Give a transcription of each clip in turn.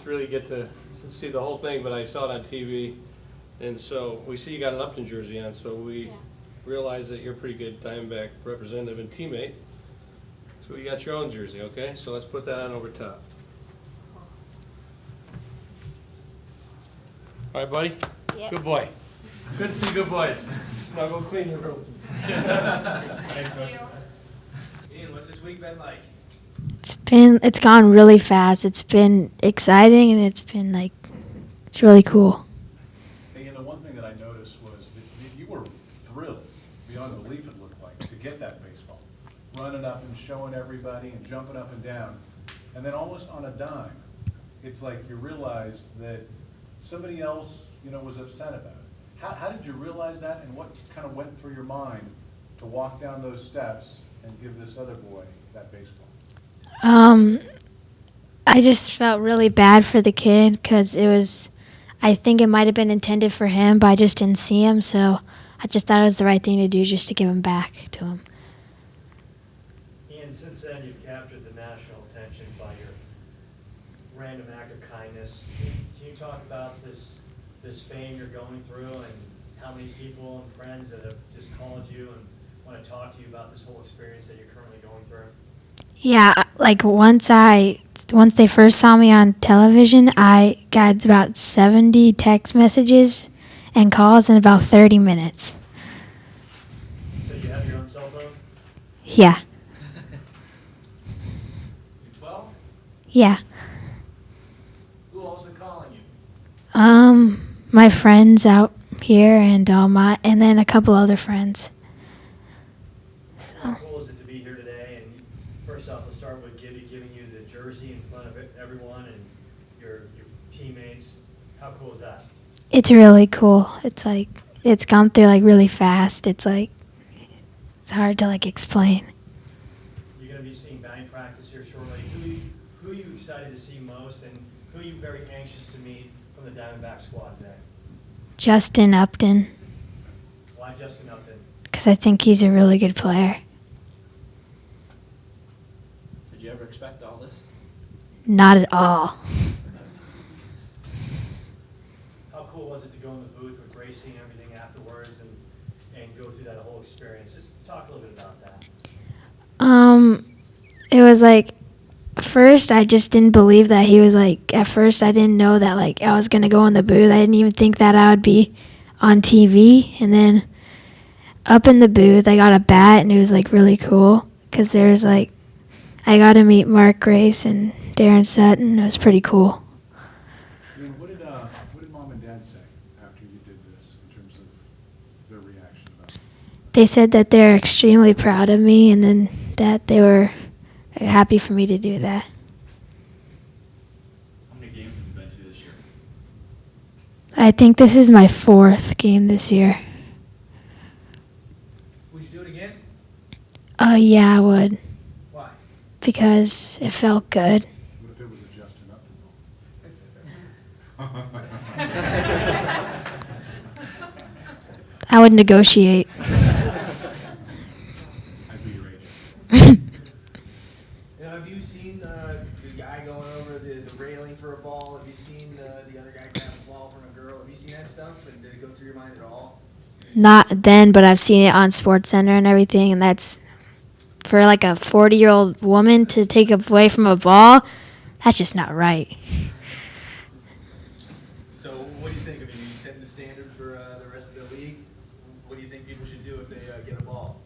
really get to see the whole thing, but I saw it on TV. And so we see you got an Upton jersey on, so we realize that you're a pretty good Diamondback representative and teammate. So you got your own jersey, okay? So let's put that on over top. All right, buddy? Yep. Good boy. Good to see good boys. Now go clean your room. Thank you. Ian, what's this week been like? It's gone really fast. It's been exciting, and it's really cool. Hey, and the one thing that I noticed was that you were thrilled, beyond belief it looked like, to get that baseball. Running up and showing everybody and jumping up and down. And then almost on a dime, it's like you realized that somebody else, was upset about it. How did you realize that, and what kind of went through your mind to walk down those steps and give this other boy that baseball? I just felt really bad for the kid because I think it might have been intended for him, but I just didn't see him, so I just thought it was the right thing to do just to give him back to him. Ian, since then you've captured the national attention by your random act of kindness. Can you talk about this fame you're going through and how many people and friends that have just called you and want to talk to you about this whole experience that you're currently going through? Yeah, like once they first saw me on television, I got about 70 text messages and calls in about 30 minutes. So you have your own cell phone? Yeah. You 12? Yeah. Who else been calling you? My friends out here and then a couple other friends. How cool is it to be here today? And first off, let's start with giving you the jersey in front of everyone and your teammates. How cool is that? It's really cool. It's gone through really fast. It's hard to explain. You're going to be seeing batting practice here shortly. Who are you excited to see most, and who are you very anxious to meet from the Diamondback squad today? Justin Upton, Why Justin Upton? because I think he's a really good player. Did you ever expect all this? Not at all. How cool was it to go in the booth with Gracie and everything afterwards and go through that whole experience? Just talk a little bit about that. It was first I just didn't believe that he was at first I didn't know that I was going to go in the booth. I didn't even think that I would be on TV. And then up in the booth, I got a bat, and it was really cool because there's I got to meet Mark Grace and Darren Sutton. It was pretty cool. What did Mom and Dad say after you did this in terms of their reaction about it? They said that they're extremely proud of me, and then that they were happy for me to do that. How many games have you been to this year? I think this is my 4th game this year. Would you do it again? Yeah, I would, Why? because it felt good. What if it was a Justin Upton? I would negotiate. I'd be your agent. Have you seen the guy going over the railing for a ball? Have you seen the other guy grab a ball from a girl? Have you seen that stuff? And did it go through your mind at all? Not then, but I've seen it on SportsCenter and everything, and that's for a 40-year-old woman to take away from a ball. That's just not right. So what do you think? I mean, you setting the standard for the rest of the league? What do you think people should do if they get a ball?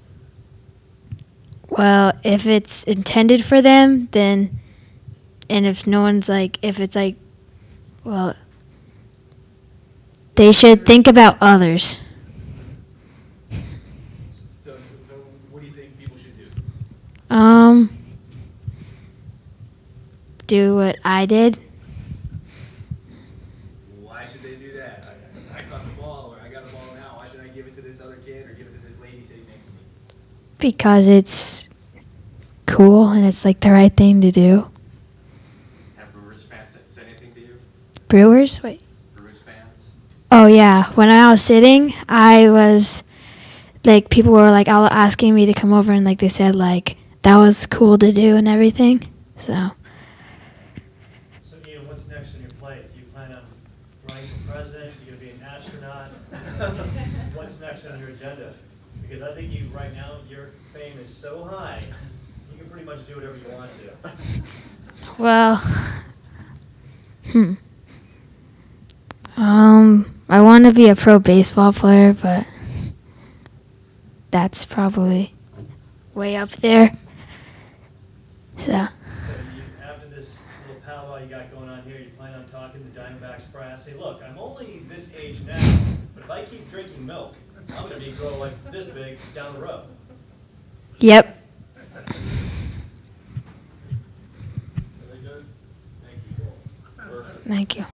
Well, if it's intended for them, then, and if no one's if it's well, they should think about others. So what do you think people should do? Do what I did. Why should they do that? I caught the ball, or I got a ball now. Why should I give it to this other kid or give it to this lady sitting next to me? Because it's cool and it's the right thing to do. Have Brewers fans said anything to you? Brewers? Wait. Brewers fans? Oh, yeah. When I was sitting, I was, people were, all asking me to come over, and, they said, that was cool to do and everything. So So Ian, what's next in your plate? Do you plan on running for president? Are you going to be an astronaut? What's next on your agenda? Because I think you, right now, your fame is so high, you can pretty much do whatever you want to. Well, I want to be a pro baseball player, but that's probably way up there. So, So after this little powwow you got going on here, you plan on talking to Diamondbacks brass? Say, look, I'm only this age now, but if I keep drinking milk, I'm going to be growing like this big down the road. yep. Very good. Thank you. Perfect. Thank you.